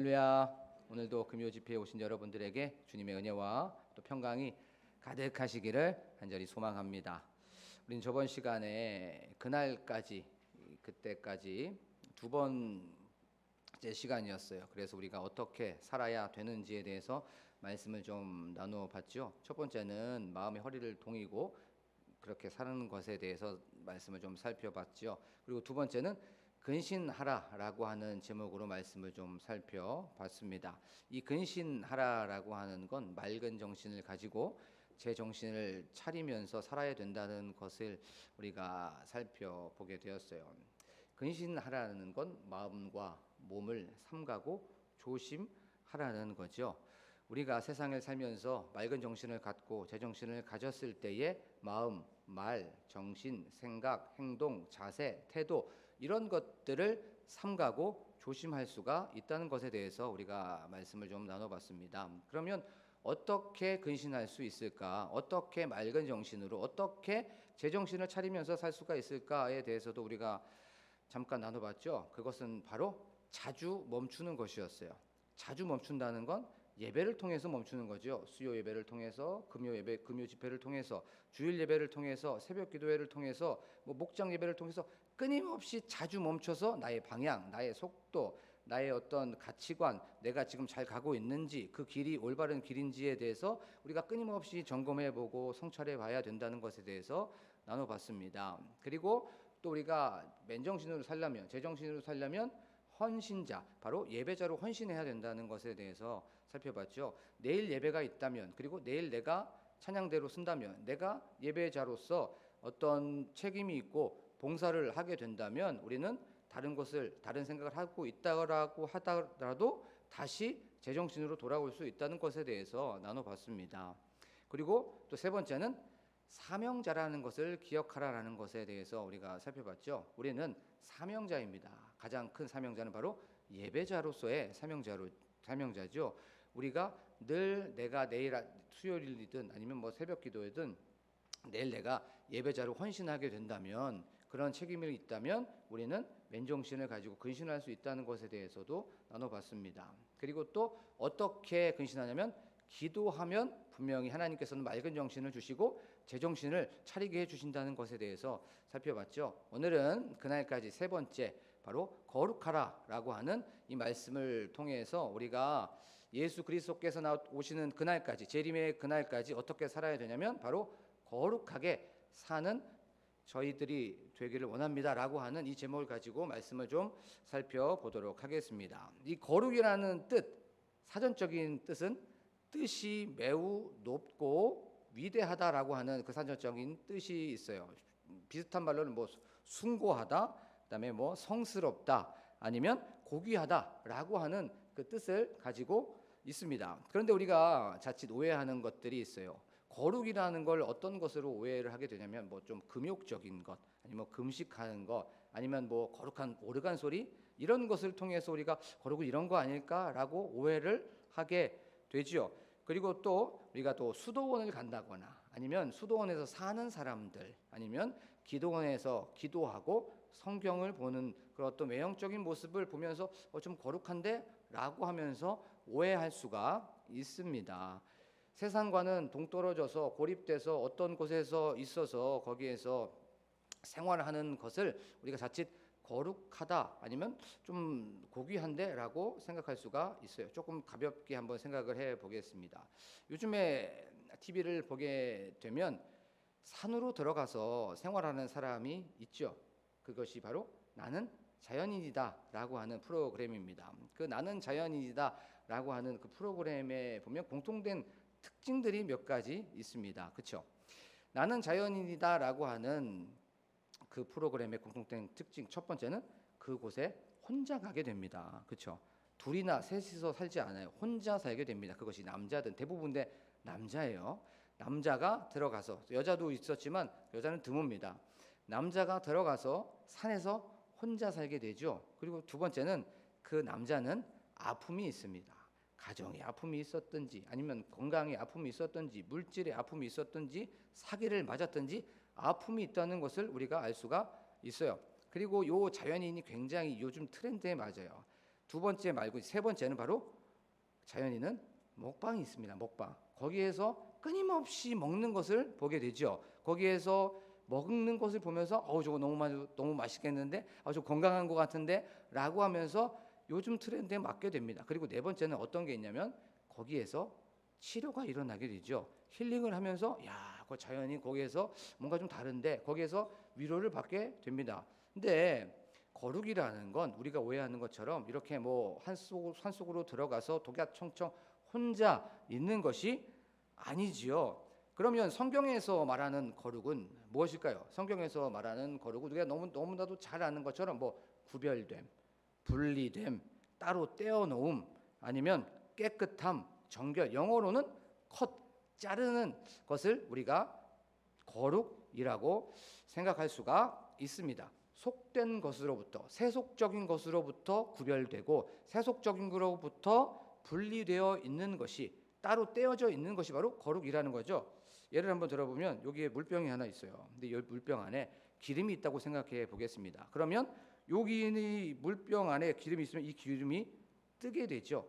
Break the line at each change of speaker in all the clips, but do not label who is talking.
할렐루야. 오늘도 금요 집회에 오신 여러분들에게 주님의 은혜와 또 평강이 가득하시기를 간절히 소망합니다. 우린 저번 시간에 그때까지 두 번째 시간이었어요. 그래서 우리가 어떻게 살아야 되는지에 대해서 말씀을 좀 나누어 봤죠. 첫 번째는 마음의 허리를 동이고 그렇게 사는 것에 대해서 말씀을 좀 살펴봤죠. 그리고 두 번째는 근신하라라고 하는 제목으로 말씀을 좀 살펴봤습니다. 이 근신하라라고 하는 건 맑은 정신을 가지고 제 정신을 차리면서 살아야 된다는 것을 우리가 살펴보게 되었어요. 근신하라는 건 마음과 몸을 삼가고 조심하라는 거죠. 우리가 세상을 살면서 맑은 정신을 갖고 제정신을 가졌을 때에 마음, 말, 정신, 생각, 행동, 자세, 태도 이런 것들을 삼가고 조심할 수가 있다는 것에 대해서 우리가 말씀을 좀 나눠봤습니다. 그러면 어떻게 근신할 수 있을까? 어떻게 맑은 정신으로 어떻게 제정신을 차리면서 살 수가 있을까에 대해서도 우리가 잠깐 나눠봤죠. 그것은 바로 자주 멈추는 것이었어요. 자주 멈춘다는 건 예배를 통해서 멈추는 거죠. 수요 예배를 통해서, 금요 집회를 통해서, 주일 예배를 통해서, 새벽 기도회를 통해서, 목장 예배를 통해서 끊임없이 자주 멈춰서 나의 방향, 나의 속도, 나의 어떤 가치관, 내가 지금 잘 가고 있는지, 그 길이 올바른 길인지에 대해서 우리가 끊임없이 점검해보고 성찰해 봐야 된다는 것에 대해서 나눠봤습니다. 그리고 또 우리가 맨정신으로 살려면, 제정신으로 살려면 헌신자, 바로 예배자로 헌신해야 된다는 것에 대해서 살펴봤죠. 내일 예배가 있다면, 그리고 내일 내가 찬양대로 쓴다면, 내가 예배자로서 어떤 책임이 있고 봉사를 하게 된다면 우리는 다른 생각을 하고 있다고 하더라도 다시 제정신으로 돌아올 수 있다는 것에 대해서 나눠봤습니다. 그리고 또 세 번째는 사명자라는 것을 기억하라라는 것에 대해서 우리가 살펴봤죠. 우리는 사명자입니다. 가장 큰 사명자는 바로 예배자로서의 사명자죠. 우리가 늘 내가 내일 수요일이든 아니면 새벽 기도회든 내일 내가 예배자로 헌신하게 된다면, 그런 책임이 있다면 우리는 맨정신을 가지고 근신할 수 있다는 것에 대해서도 나눠봤습니다. 그리고 또 어떻게 근신하냐면, 기도하면 분명히 하나님께서는 맑은 정신을 주시고 제정신을 차리게 해주신다는 것에 대해서 살펴봤죠. 오늘은 그날까지 세 번째, 바로 거룩하라라고 하는 이 말씀을 통해서 우리가 예수 그리스도께서 오시는 그날까지, 재림의 그날까지 어떻게 살아야 되냐면 바로 거룩하게 사는 저희들이 되기를 원합니다라고 하는 이 제목을 가지고 말씀을 좀 살펴보도록 하겠습니다. 이 거룩이라는 뜻, 사전적인 뜻이 매우 높고 위대하다라고 하는 그 사전적인 뜻이 있어요. 비슷한 말로는 숭고하다, 그다음에 성스럽다, 아니면 고귀하다라고 하는 그 뜻을 가지고 있습니다. 그런데 우리가 자칫 오해하는 것들이 있어요. 거룩이라는 걸 어떤 것으로 오해를 하게 되냐면 좀 금욕적인 것, 아니면 금식하는 것, 아니면 거룩한 오르간 소리 이런 것을 통해서 우리가 거룩은 이런 거 아닐까라고 오해를 하게 되지요. 그리고 또 우리가 또 수도원을 간다거나 아니면 수도원에서 사는 사람들, 아니면 기도원에서 기도하고 성경을 보는 그런 어떤 외형적인 모습을 보면서 좀 거룩한데? 라고 하면서 오해할 수가 있습니다. 세상과는 동떨어져서 고립돼서 어떤 곳에서 있어서 거기에서 생활하는 것을 우리가 자칫 거룩하다, 아니면 좀 고귀한데? 라고 생각할 수가 있어요. 조금 가볍게 한번 생각을 해 보겠습니다. 요즘에 TV를 보게 되면 산으로 들어가서 생활하는 사람이 있죠. 그것이 바로 나는 자연인이다 라고 하는 프로그램입니다. 그 나는 자연인이다 라고 하는 그 프로그램에 보면 공통된 특징들이 몇 가지 있습니다. 그렇죠? 나는 자연인이다 라고 하는 그 프로그램의 공통된 특징, 첫 번째는 그곳에 혼자 가게 됩니다. 그렇죠? 둘이나 셋이서 살지 않아요. 혼자 살게 됩니다. 그것이 남자든 대부분 남자예요. 남자가 들어가서, 여자도 있었지만 여자는 드뭅니다. 남자가 들어가서 산에서 혼자 살게 되죠. 그리고 두 번째는 그 남자는 아픔이 있습니다. 가정에 아픔이 있었든지, 아니면 건강에 아픔이 있었든지, 물질에 아픔이 있었든지, 사기를 맞았든지 아픔이 있다는 것을 우리가 알 수가 있어요. 그리고 요 자연인이 굉장히 요즘 트렌드에 맞아요. 두 번째 말고 세 번째는 바로 자연인은 먹방이 있습니다. 먹방. 거기에서 끊임없이 먹는 것을 보게 되죠. 거기에서 먹는 것을 보면서 저거 너무 맛있겠는데, 저 건강한 것 같은데라고 하면서 요즘 트렌드에 맞게 됩니다. 그리고 네 번째는 어떤 게 있냐면 거기에서 치료가 일어나게 되죠. 힐링을 하면서 그 자연이 거기에서 뭔가 좀 다른데 거기에서 위로를 받게 됩니다. 근데 거룩이라는 건 우리가 오해하는 것처럼 이렇게 뭐 산속으로 들어가서 독야청청 혼자 있는 것이 아니지요. 그러면 성경에서 말하는 거룩은 무엇일까요? 성경에서 말하는 거룩은 우리가 너무나도 잘 아는 것처럼 뭐 구별됨, 분리됨, 따로 떼어놓음, 아니면 깨끗함, 정결, 영어로는 컷, 자르는 것을 우리가 거룩이라고 생각할 수가 있습니다. 속된 것으로부터, 세속적인 것으로부터 구별되고 세속적인 것으로부터 분리되어 있는 것이, 따로 떼어져 있는 것이 바로 거룩이라는 거죠. 예를 한번 들어보면 여기에 물병이 하나 있어요. 근데 이 물병 안에 기름이 있다고 생각해 보겠습니다. 그러면 여기 물병 안에 기름이 있으면 이 기름이 뜨게 되죠.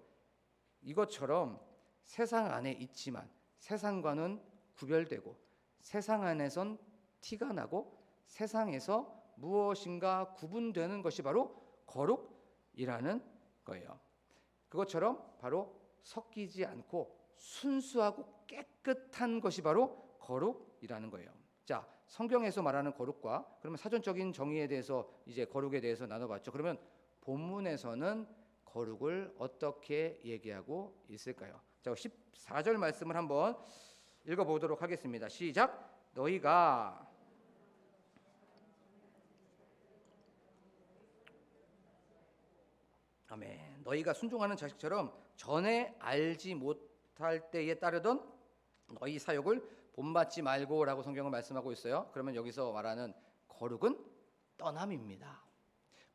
이것처럼 세상 안에 있지만 세상과는 구별되고 세상 안에선 티가 나고 세상에서 무엇인가 구분되는 것이 바로 거룩이라는 거예요. 그것처럼 바로 섞이지 않고 순수하고 깨끗한 것이 바로 거룩이라는 거예요. 자, 성경에서 말하는 거룩과 그러면 사전적인 정의에 대해서 이제 거룩에 대해서 나눠봤죠. 그러면 본문에서는 거룩을 어떻게 얘기하고 있을까요? 자, 14절 말씀을 한번 읽어보도록 하겠습니다. 시작. 너희가 아멘. 너희가 순종하는 자식처럼 전에 알지 못할 때에 따르던 너희 사욕을 본받지 말고라고 성경은 말씀하고 있어요. 그러면 여기서 말하는 거룩은 떠남입니다.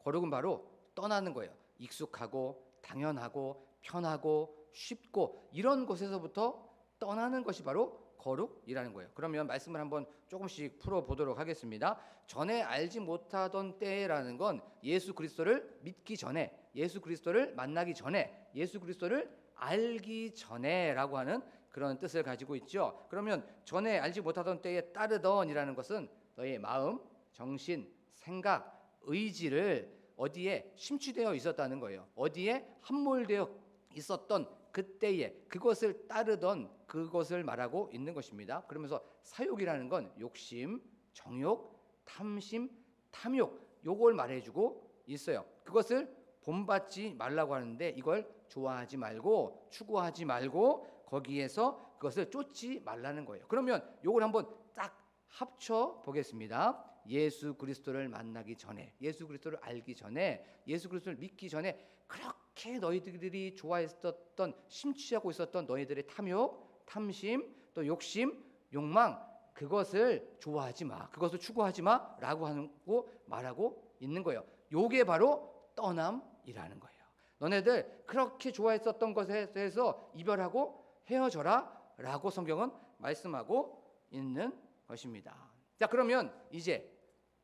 거룩은 바로 떠나는 거예요. 익숙하고 당연하고 편하고 쉽고 이런 곳에서부터 떠나는 것이 바로 거룩이라는 거예요. 그러면 말씀을 한번 조금씩 풀어보도록 하겠습니다. 전에 알지 못하던 때라는 건 예수 그리스도를 믿기 전에, 예수 그리스도를 만나기 전에, 예수 그리스도를 알기 전에라고 하는 그런 뜻을 가지고 있죠. 그러면 전에 알지 못하던 때에 따르던이라는 것은 너의 마음, 정신, 생각, 의지를 어디에 심취되어 있었다는 거예요. 어디에 함몰되어 있었던 그때에 그것을 따르던 그것을 말하고 있는 것입니다. 그러면서 사욕이라는 건 욕심, 정욕, 탐심, 탐욕, 요걸 말해주고 있어요. 그것을 본받지 말라고 하는데 이걸 좋아하지 말고 추구하지 말고 거기에서 그것을 쫓지 말라는 거예요. 그러면 요걸 한번 딱 합쳐 보겠습니다. 예수 그리스도를 만나기 전에, 예수 그리스도를 알기 전에, 예수 그리스도를 믿기 전에 그렇게 너희들이 좋아했었던, 심취하고 있었던 너희들의 탐욕, 탐심, 또 욕심, 욕망, 그것을 좋아하지 마, 그것을 추구하지 마라고 하고 말하고 있는 거예요. 요게 바로 떠남이라는 거예요. 너네들 그렇게 좋아했었던 것에 대해서 이별하고 헤어져라 라고 성경은 말씀하고 있는 것입니다. 자, 그러면 이제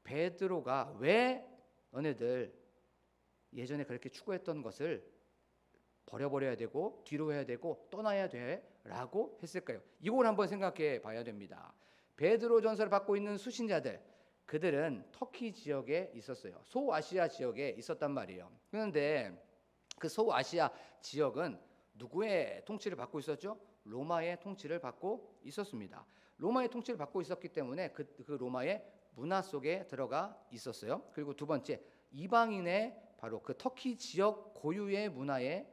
베드로가 왜 너네들 예전에 그렇게 추구했던 것을 버려버려야 되고 뒤로 해야 되고 떠나야 돼 라고 했을까요? 이걸 한번 생각해 봐야 됩니다. 베드로 전서를 받고 있는 수신자들, 그들은 터키 지역에 있었어요. 소아시아 지역에 있었단 말이에요. 그런데 그 소아시아 지역은 누구의 통치를 받고 있었죠? 로마의 통치를 받고 있었습니다. 로마의 통치를 받고 있었기 때문에 그 로마의 문화 속에 들어가 있었어요. 그리고 두 번째, 이방인의 바로 그 터키 지역 고유의 문화에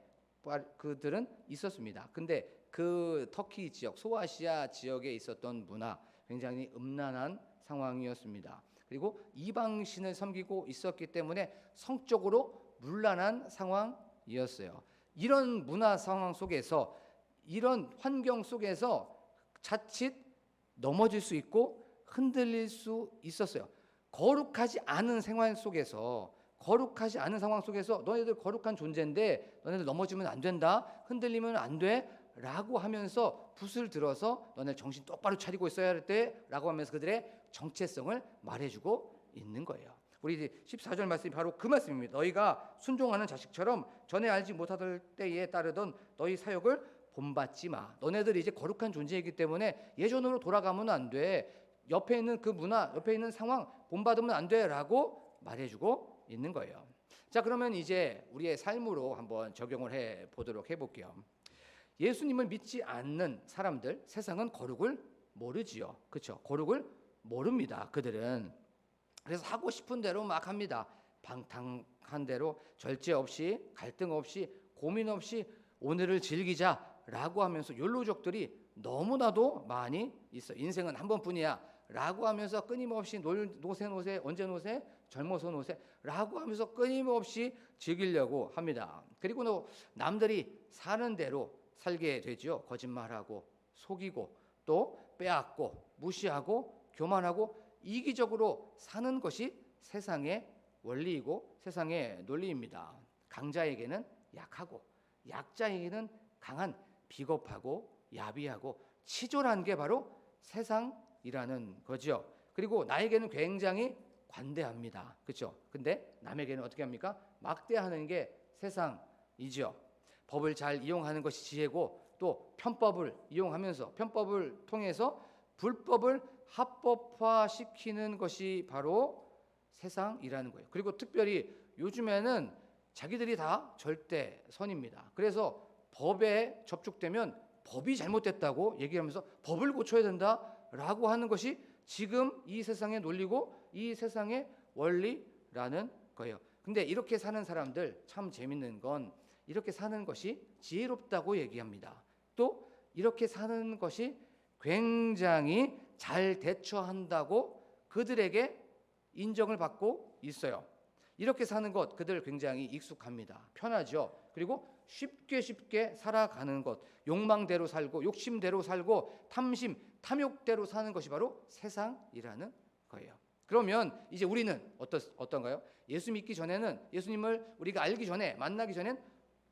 그들은 있었습니다. 근데 그 터키 지역, 소아시아 지역에 있었던 문화, 굉장히 음란한 상황이었습니다. 그리고 이방신을 섬기고 있었기 때문에 성적으로 문란한 상황이었어요. 이런 문화 상황 속에서, 이런 환경 속에서 자칫 넘어질 수 있고 흔들릴 수 있었어요. 거룩하지 않은 생활 속에서, 거룩하지 않은 상황 속에서 너희들 거룩한 존재인데 너희들 넘어지면 안 된다, 흔들리면 안 돼 라고 하면서 붓을 들어서 너네 정신 똑바로 차리고 있어야 할 때 라고 하면서 그들의 정체성을 말해주고 있는 거예요. 우리 14절 말씀이 바로 그 말씀입니다. 너희가 순종하는 자식처럼 전에 알지 못하던 때에 따르던 너희 사역을 본받지 마. 너네들이 이제 거룩한 존재이기 때문에 예전으로 돌아가면 안 돼. 옆에 있는 그 문화, 옆에 있는 상황 본받으면 안 돼라고 말해주고 있는 거예요. 자, 그러면 이제 우리의 삶으로 한번 적용을 해볼게요. 예수님을 믿지 않는 사람들, 세상은 거룩을 모르지요. 그렇죠? 거룩을 모릅니다. 그들은. 그래서 하고 싶은 대로 막 합니다. 방탕한 대로 절제 없이, 갈등 없이, 고민 없이 오늘을 즐기자라고 하면서 욜로족들이 너무나도 많이 있어. 인생은 한 번뿐이야 라고 하면서 끊임없이 노세 언제 노세? 젊어서 노세 라고 하면서 끊임없이 즐기려고 합니다. 그리고 남들이 사는 대로 살게 되죠. 거짓말하고 속이고 또 빼앗고 무시하고 교만하고 이기적으로 사는 것이 세상의 원리이고 세상의 논리입니다. 강자에게는 약하고 약자에게는 강한, 비겁하고 야비하고 치졸한 게 바로 세상이라는 거죠. 그리고 나에게는 굉장히 관대합니다. 그렇죠? 근데 남에게는 어떻게 합니까? 막대하는 게 세상이죠. 법을 잘 이용하는 것이 지혜고 또 편법을 이용하면서 편법을 통해서 불법을 합법화시키는 것이 바로 세상이라는 거예요. 그리고 특별히 요즘에는 자기들이 다 절대선입니다. 그래서 법에 접촉되면 법이 잘못됐다고 얘기하면서 법을 고쳐야 된다라고 하는 것이 지금 이 세상의 논리고 이 세상의 원리라는 거예요. 근데 이렇게 사는 사람들 참 재밌는 건 이렇게 사는 것이 지혜롭다고 얘기합니다. 또 이렇게 사는 것이 굉장히 잘 대처한다고 그들에게 인정을 받고 있어요. 이렇게 사는 것 그들 굉장히 익숙합니다. 편하죠. 그리고 쉽게 살아가는 것, 욕망대로 살고 욕심대로 살고 탐심, 탐욕대로 사는 것이 바로 세상이라는 거예요. 그러면 이제 우리는 어떤가요? 예수 믿기 전에는 예수님을 우리가 알기 전에 만나기 전엔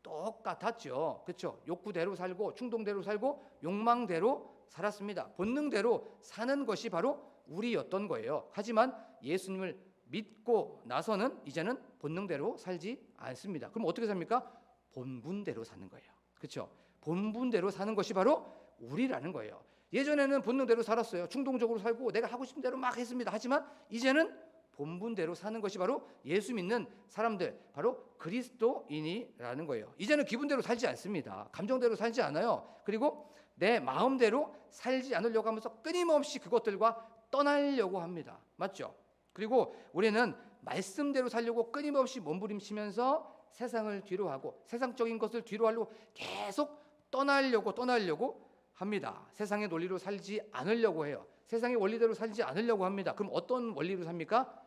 똑같았죠. 그렇죠? 욕구대로 살고 충동대로 살고 욕망대로 살았습니다. 본능대로 사는 것이 바로 우리였던 거예요. 하지만 예수님을 믿고 나서는 이제는 본능대로 살지 않습니다. 그럼 어떻게 삽니까? 본분대로 사는 거예요. 그렇죠? 본분대로 사는 것이 바로 우리라는 거예요. 예전에는 본능대로 살았어요. 충동적으로 살고 내가 하고 싶은 대로 막 했습니다. 하지만 이제는 본분대로 사는 것이 바로 예수 믿는 사람들, 바로 그리스도인이라는 거예요. 이제는 기분대로 살지 않습니다. 감정대로 살지 않아요. 그리고 내 마음대로 살지 않으려고 하면서 끊임없이 그것들과 떠나려고 합니다. 맞죠? 그리고 우리는 말씀대로 살려고 끊임없이 몸부림치면서 세상을 뒤로하고 세상적인 것을 뒤로하려고 계속 떠나려고 합니다. 세상의 논리로 살지 않으려고 해요. 세상의 원리대로 살지 않으려고 합니다. 그럼 어떤 원리로 삽니까?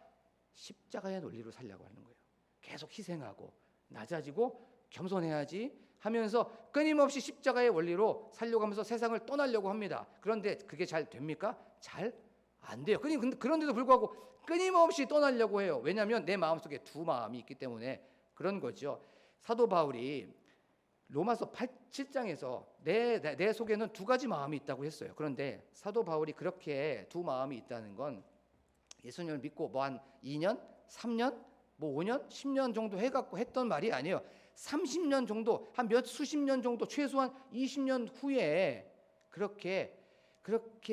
십자가의 논리로 살려고 하는 거예요. 계속 희생하고 낮아지고 겸손해야지 하면서 끊임없이 십자가의 원리로 살려고 하면서 세상을 떠나려고 합니다. 그런데 그게 잘 됩니까? 잘 안 돼요. 그런데도 불구하고 끊임없이 떠나려고 해요. 왜냐하면 내 마음속에 두 마음이 있기 때문에 그런 거죠. 사도 바울이 로마서 7장에서 내 속에는 두 가지 마음이 있다고 했어요. 그런데 사도 바울이 그렇게 두 마음이 있다는 건 예수님을 믿고 뭐 한 2년, 3년, 뭐 5년, 10년 정도 해갖고 했던 말이 아니에요. 30년 정도, 한 수십 년 정도, 최소한 20년 후에 그렇게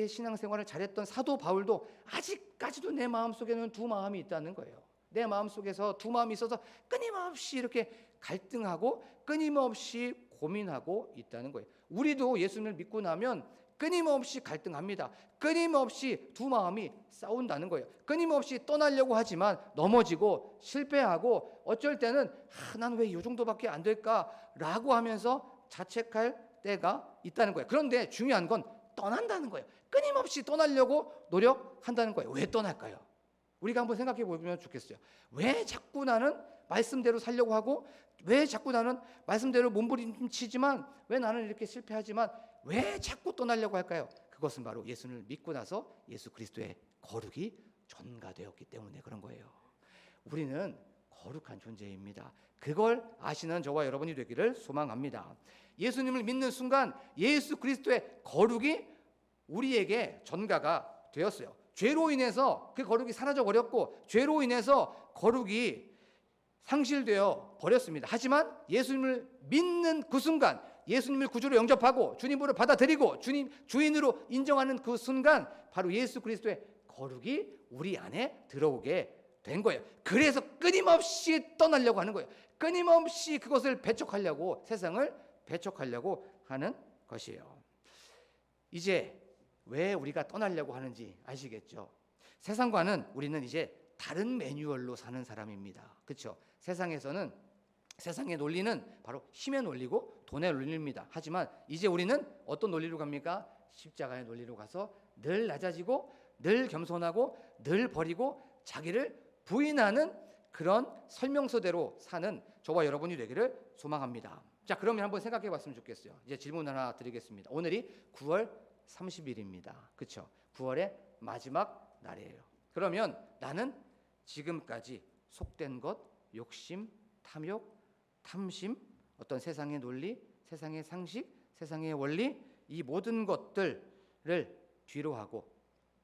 신앙생활을 잘했던 사도 바울도 아직까지도 내 마음속에는 두 마음이 있다는 거예요. 내 마음속에서 두 마음이 있어서 끊임없이 이렇게 갈등하고 끊임없이 고민하고 있다는 거예요. 우리도 예수님을 믿고 나면 끊임없이 갈등합니다. 끊임없이 두 마음이 싸운다는 거예요. 끊임없이 떠나려고 하지만 넘어지고 실패하고 어쩔 때는 난 왜 이 정도밖에 안 될까라고 하면서 자책할 때가 있다는 거예요. 그런데 중요한 건 떠난다는 거예요. 끊임없이 떠나려고 노력한다는 거예요. 왜 떠날까요? 우리가 한번 생각해 보면 좋겠어요. 왜 자꾸 나는 말씀대로 살려고 하고 왜 자꾸 나는 말씀대로 몸부림치지만 왜 나는 이렇게 실패하지만 왜 자꾸 떠나려고 할까요? 그것은 바로 예수를 믿고 나서 예수 그리스도의 거룩이 전가되었기 때문에 그런 거예요. 우리는 거룩한 존재입니다. 그걸 아시는 저와 여러분이 되기를 소망합니다. 예수님을 믿는 순간 예수 그리스도의 거룩이 우리에게 전가가 되었어요. 죄로 인해서 그 거룩이 사라져 버렸고 죄로 인해서 거룩이 상실되어 버렸습니다. 하지만 예수님을 믿는 그 순간, 예수님을 구주로 영접하고 주님으로 받아들이고 주님 주인으로 인정하는 그 순간 바로 예수 그리스도의 거룩이 우리 안에 들어오게 된 거예요. 그래서 끊임없이 떠나려고 하는 거예요. 끊임없이 그것을 배척하려고, 세상을 배척하려고 하는 것이에요. 이제 왜 우리가 떠나려고 하는지 아시겠죠? 세상과는 우리는 이제 다른 매뉴얼로 사는 사람입니다. 그렇죠? 세상에서는 세상의 논리는 바로 힘의 논리고 돈의 논리입니다. 하지만 이제 우리는 어떤 논리로 갑니까? 십자가의 논리로 가서 늘 낮아지고 늘 겸손하고 늘 버리고 자기를 부인하는 그런 설명서대로 사는 저와 여러분이 되기를 소망합니다. 자, 그러면 한번 생각해 봤으면 좋겠어요. 이제 질문 하나 드리겠습니다. 오늘이 9월 30일입니다. 그렇죠? 9월의 마지막 날이에요. 그러면 나는 지금까지 속된 것, 욕심, 탐욕, 탐심, 어떤 세상의 논리, 세상의 상식, 세상의 원리, 이 모든 것들을 뒤로 하고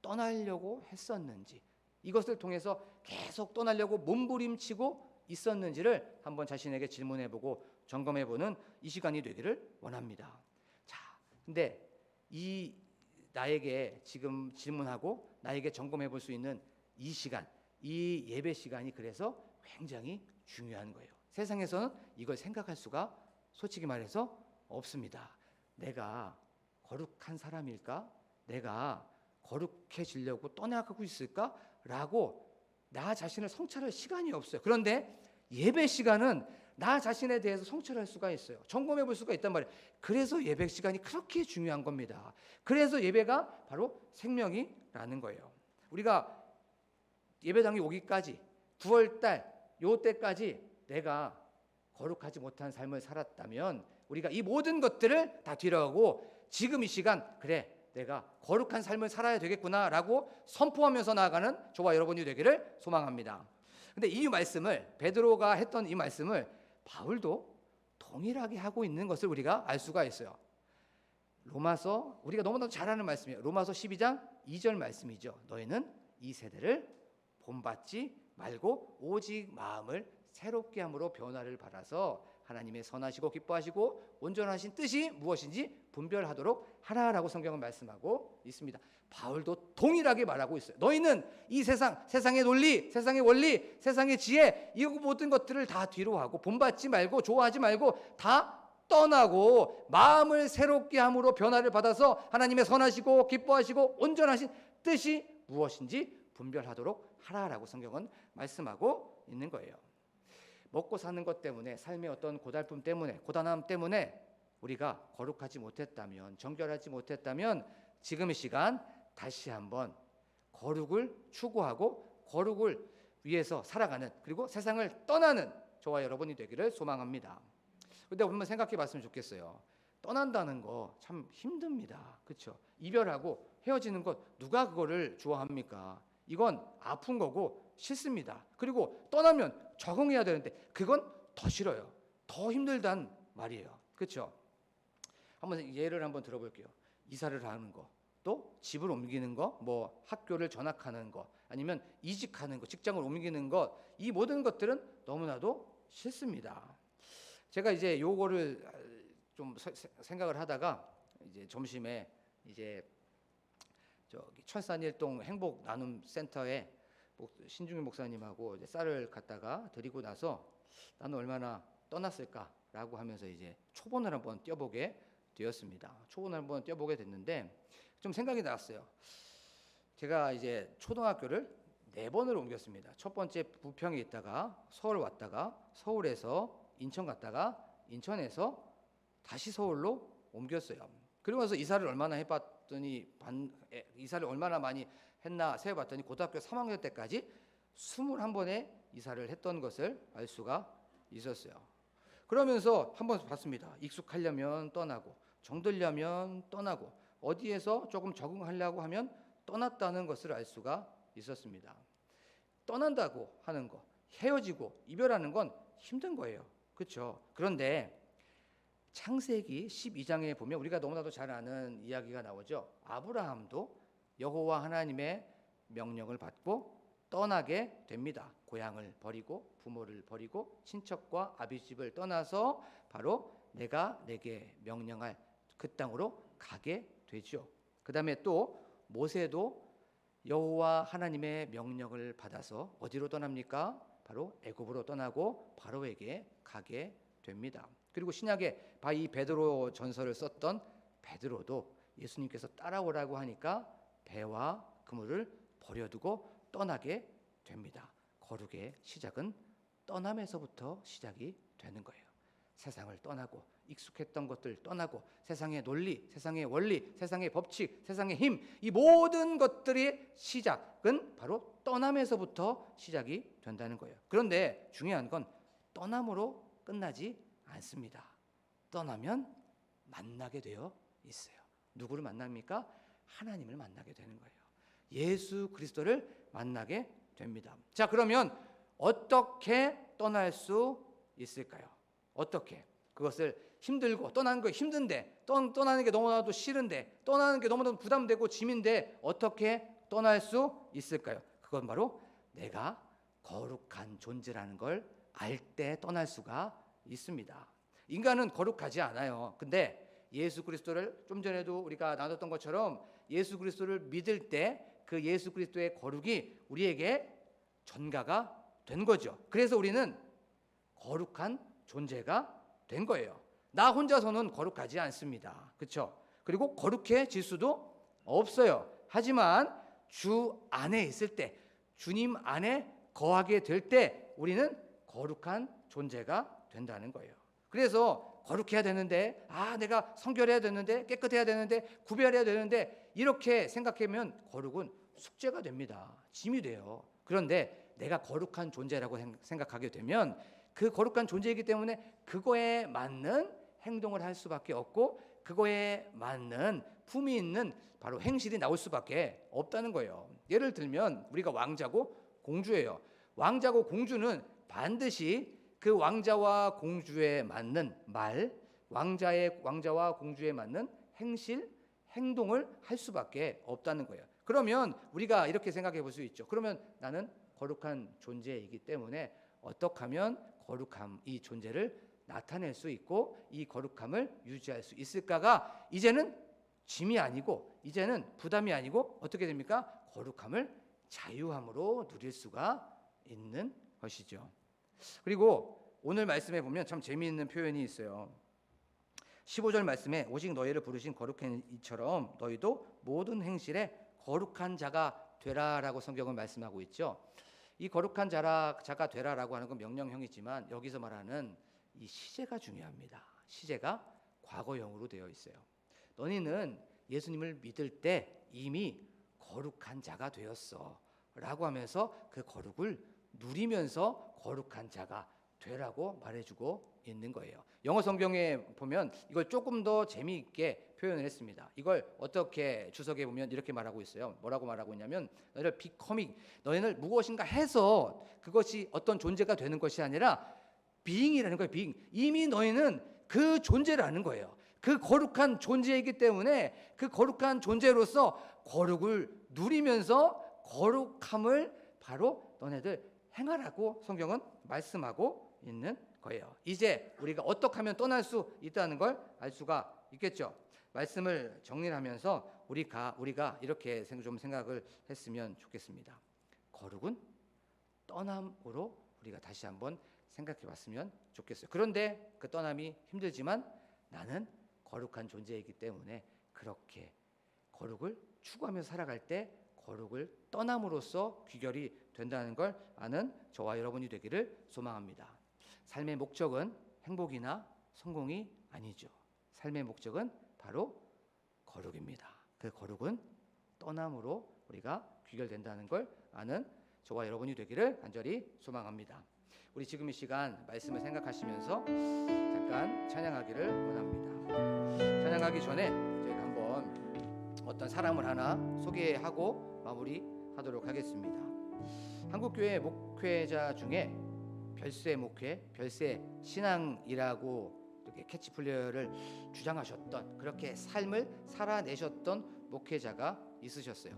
떠나려고 했었는지, 이것을 통해서 계속 떠나려고 몸부림치고 있었는지를 한번 자신에게 질문해보고 점검해보는 이 시간이 되기를 원합니다. 자, 근데 이 나에게 지금 질문하고 나에게 점검해볼 수 있는 이 시간, 이 예배 시간이 그래서 굉장히 중요한 거예요. 세상에서는 이걸 생각할 수가 솔직히 말해서 없습니다. 내가 거룩한 사람일까? 내가 거룩해지려고 떠나가고 있을까? 라고 나 자신을 성찰할 시간이 없어요. 그런데 예배 시간은 나 자신에 대해서 성찰할 수가 있어요. 점검해 볼 수가 있단 말이에요. 그래서 예배 시간이 그렇게 중요한 겁니다. 그래서 예배가 바로 생명이라는 거예요. 우리가 예배당에 오기까지 9월달 요 때까지 내가 거룩하지 못한 삶을 살았다면 우리가 이 모든 것들을 다 뒤로하고 지금 이 시간 그래 내가 거룩한 삶을 살아야 되겠구나라고 선포하면서 나아가는 저와 여러분이 되기를 소망합니다. 근데 이 말씀을 베드로가 했던 이 말씀을 바울도 동일하게 하고 있는 것을 우리가 알 수가 있어요. 로마서 우리가 너무나도 잘 아는 말씀이에요. 로마서 12장 2절 말씀이죠. 너희는 이 세대를 본받지 말고 오직 마음을 새롭게 함으로 변화를 받아서 하나님의 선하시고 기뻐하시고 온전하신 뜻이 무엇인지 분별하도록 하라라고 성경은 말씀하고 있습니다. 바울도 동일하게 말하고 있어요. 너희는 이 세상의 논리, 세상의 원리, 세상의 지혜 이 모든 것들을 다 뒤로 하고 본받지 말고 좋아하지 말고 다 떠나고 마음을 새롭게 함으로 변화를 받아서 하나님의 선하시고 기뻐하시고 온전하신 뜻이 무엇인지 분별하도록 하라라고 성경은 말씀하고 있는 거예요. 먹고 사는 것 때문에 삶의 어떤 고달픔 때문에 고단함 때문에 우리가 거룩하지 못했다면 정결하지 못했다면 지금 이 시간 다시 한번 거룩을 추구하고 거룩을 위해서 살아가는 그리고 세상을 떠나는 저와 여러분이 되기를 소망합니다. 근데 한번 생각해 봤으면 좋겠어요. 떠난다는 거 참 힘듭니다. 그렇죠? 이별하고 헤어지는 것 누가 그거를 좋아합니까? 이건 아픈 거고 싫습니다. 그리고 떠나면 적응해야 되는데 그건 더 싫어요. 더 힘들단 말이에요. 그렇죠? 한번 예를 한번 들어볼게요. 이사를 하는 거, 또 집을 옮기는 거, 뭐 학교를 전학하는 거, 아니면 이직하는 거, 직장을 옮기는 것, 이 모든 것들은 너무나도 싫습니다. 제가 이제 요거를 좀 생각을 하다가 이제 점심에 이제 저기 철산일동 행복 나눔 센터에 신중희 목사님하고 이제 쌀을 갖다가 드리고 나서 나는 얼마나 떠났을까라고 하면서 이제 초본을 한번 떼어보게 되었습니다. 초본을 한번 떼어보게 됐는데 좀 생각이 났어요. 제가 이제 초등학교를 4번을 옮겼습니다. 첫 번째 부평에 있다가 서울 왔다가 서울에서 인천 갔다가 인천에서 다시 서울로 옮겼어요. 그러고 나서 이사를 얼마나 해봤더니 이사를 얼마나 많이 했나 세어봤더니 고등학교 3학년 때까지 21번의 이사를 했던 것을 알 수가 있었어요. 그러면서 한번 봤습니다. 익숙하려면 떠나고 정들려면 떠나고 어디에서 조금 적응하려고 하면 떠났다는 것을 알 수가 있었습니다. 떠난다고 하는 거, 헤어지고 이별하는 건 힘든 거예요. 그렇죠? 그런데 창세기 12장에 보면 우리가 너무나도 잘 아는 이야기가 나오죠. 아브라함도 여호와 하나님의 명령을 받고 떠나게 됩니다. 고향을 버리고 부모를 버리고 친척과 아비집을 떠나서 바로 내가 내게 명령할 그 땅으로 가게 되죠. 그 다음에 또 모세도 여호와 하나님의 명령을 받아서 어디로 떠납니까? 바로 애굽으로 떠나고 바로에게 가게 됩니다. 그리고 신약에 이 베드로 전서를 썼던 베드로도 예수님께서 따라오라고 하니까 배와 그물을 버려두고 떠나게 됩니다. 거룩의 시작은 떠남에서부터 시작이 되는 거예요. 세상을 떠나고 익숙했던 것들 떠나고 세상의 논리, 세상의 원리, 세상의 법칙, 세상의 힘, 이 모든 것들의 시작은 바로 떠남에서부터 시작이 된다는 거예요. 그런데 중요한 건 떠남으로 끝나지 않습니다. 떠나면 만나게 되어 있어요. 누구를 만납니까? 하나님을 만나게 되는 거예요. 예수 그리스도를 만나게 됩니다. 자, 그러면 어떻게 떠날 수 있을까요? 어떻게? 그것을 힘들고 떠나는 거 힘든데 떠나는 게 너무나도 싫은데 떠나는 게 너무나도 부담되고 짐인데 어떻게 떠날 수 있을까요? 그건 바로 내가 거룩한 존재라는 걸 알 때 떠날 수가 있습니다. 인간은 거룩하지 않아요. 근데 예수 그리스도를 좀 전에도 우리가 나눴던 것처럼 예수 그리스도를 믿을 때 그 예수 그리스도의 거룩이 우리에게 전가가 된 거죠. 그래서 우리는 거룩한 존재가 된 거예요. 나 혼자서는 거룩하지 않습니다. 그렇죠? 그리고 거룩해질 수도 없어요. 하지만 주 안에 있을 때, 주님 안에 거하게 될 때 우리는 거룩한 존재가 된다는 거예요. 그래서 거룩해야 되는데, 내가 성결해야 되는데, 깨끗해야 되는데, 구별해야 되는데 이렇게 생각하면 거룩은 숙제가 됩니다. 짐이 돼요. 그런데 내가 거룩한 존재라고 생각하게 되면 그 거룩한 존재이기 때문에 그거에 맞는 행동을 할 수밖에 없고 그거에 맞는 품위 있는 바로 행실이 나올 수밖에 없다는 거예요. 예를 들면 우리가 왕자고 공주예요. 왕자고 공주는 반드시 그 왕자와 공주에 맞는 말, 왕자와 공주에 맞는 행실, 행동을 할 수밖에 없다는 거예요. 그러면 우리가 이렇게 생각해 볼 수 있죠. 그러면 나는 거룩한 존재이기 때문에 어떻게 하면 거룩함, 이 존재를 나타낼 수 있고 이 거룩함을 유지할 수 있을까가 이제는 짐이 아니고 이제는 부담이 아니고 어떻게 됩니까? 거룩함을 자유함으로 누릴 수가 있는 것이죠. 그리고 오늘 말씀에 보면 참 재미있는 표현이 있어요. 15절 말씀에 오직 너희를 부르신 거룩한 이처럼 너희도 모든 행실에 거룩한 자가 되라라고 성경은 말씀하고 있죠. 이 거룩한 자가 되라라고 하는 건 명령형이지만 여기서 말하는 이 시제가 중요합니다. 시제가 과거형으로 되어 있어요. 너희는 예수님을 믿을 때 이미 거룩한 자가 되었어 라고 하면서 그 거룩을 누리면서 거룩한 자가 되라고 말해주고 있는 거예요. 영어 성경에 보면 이걸 조금 더 재미있게 표현을 했습니다. 이걸 어떻게 주석에 보면 이렇게 말하고 있어요. 뭐라고 말하고 있냐면 너희를 becoming, 너희는 무엇인가 해서 그것이 어떤 존재가 되는 것이 아니라 being이라는 거예요. being. 이미 너희는 그 존재라는 거예요. 그 거룩한 존재이기 때문에 그 거룩한 존재로서 거룩을 누리면서 거룩함을 바로 너네들 행하라고 성경은 말씀하고 있는 거예요. 이제 우리가 어떻게 하면 떠날 수 있다는 걸 알 수가 있겠죠. 말씀을 정리하면서 우리가 이렇게 좀 생각을 했으면 좋겠습니다. 거룩은 떠남으로 우리가 다시 한번 생각해 봤으면 좋겠어요. 그런데 그 떠남이 힘들지만 나는 거룩한 존재이기 때문에 그렇게 거룩을 추구하며 살아갈 때 거룩을 떠남으로써 귀결이 된다는 걸 아는 저와 여러분이 되기를 소망합니다. 삶의 목적은 행복이나 성공이 아니죠. 삶의 목적은 바로 거룩입니다. 그 거룩은 떠남으로 우리가 귀결된다는 걸 아는 저와 여러분이 되기를 간절히 소망합니다. 우리 지금 이 시간 말씀을 생각하시면서 잠깐 찬양하기를 원합니다. 찬양하기 전에 저희가 한번 어떤 사람을 하나 소개하고 마무리하도록 하겠습니다. 한국교회 목회자 중에 별세 목회, 별세 신앙이라고 이렇게 캐치플레이어를 주장하셨던 그렇게 삶을 살아내셨던 목회자가 있으셨어요.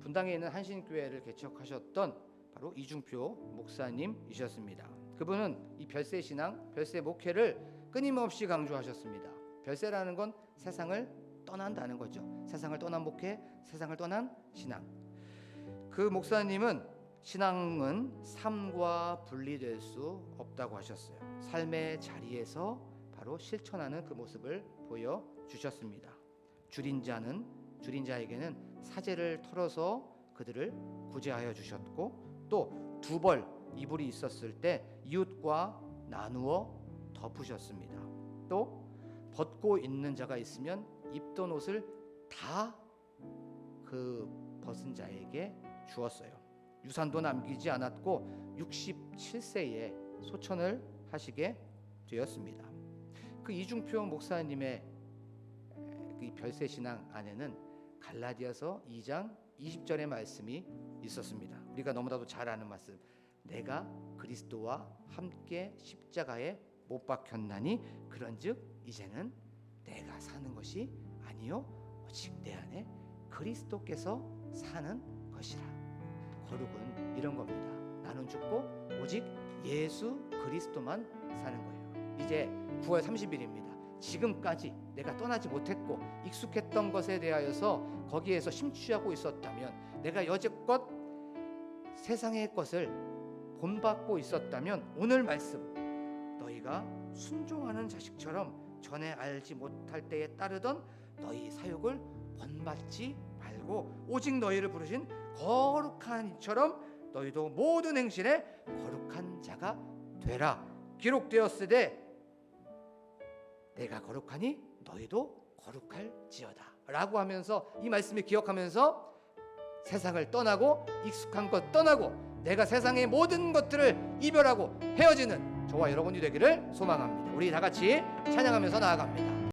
분당에 있는 한신교회를 개척하셨던 바로 이중표 목사님이셨습니다. 그분은 이 별세 신앙, 별세 목회를 끊임없이 강조하셨습니다. 별세라는 건 세상을 떠난다는 거죠. 세상을 떠난 목회, 세상을 떠난 신앙. 그 목사님은 신앙은 삶과 분리될 수 없다고 하셨어요. 삶의 자리에서 바로 실천하는 그 모습을 보여주셨습니다. 줄인 자에게는 사제를 털어서 그들을 구제하여 주셨고, 또 두 벌 이불이 있었을 때 이웃과 나누어 덮으셨습니다. 또 벗고 있는 자가 있으면 입던 옷을 다 그 벗은 자에게 주었어요. 유산도 남기지 않았고 67세에 소천을 하시게 되었습니다. 그 이중표 목사님의 그 별세 신앙 안에는 갈라디아서 2장 20절의 말씀이 있었습니다. 우리가 너무나도 잘 아는 말씀. 내가 그리스도와 함께 십자가에 못 박혔나니 그런즉 이제는 내가 사는 것이 아니요 오직 내 안에 그리스도께서 사는 것이라. 거룩은 이런 겁니다. 나는 죽고 오직 예수 그리스도만 사는 거예요. 이제 9월 30일입니다. 지금까지 내가 떠나지 못했고 익숙했던 것에 대하여서 거기에서 심취하고 있었다면, 내가 여지껏 세상의 것을 본받고 있었다면, 오늘 말씀, 너희가 순종하는 자식처럼 전에 알지 못할 때에 따르던 너희 사욕을 본받지 말고 오직 너희를 부르신 거룩한 이처럼 너희도 모든 행실에 거룩한 자가 되라. 기록되었으되 내가 거룩하니 너희도 거룩할지어다 라고 하면서, 이 말씀을 기억하면서 세상을 떠나고 익숙한 것 떠나고 내가 세상의 모든 것들을 이별하고 헤어지는 저와 여러분이 되기를 소망합니다. 우리 다 같이 찬양하면서 나아갑니다.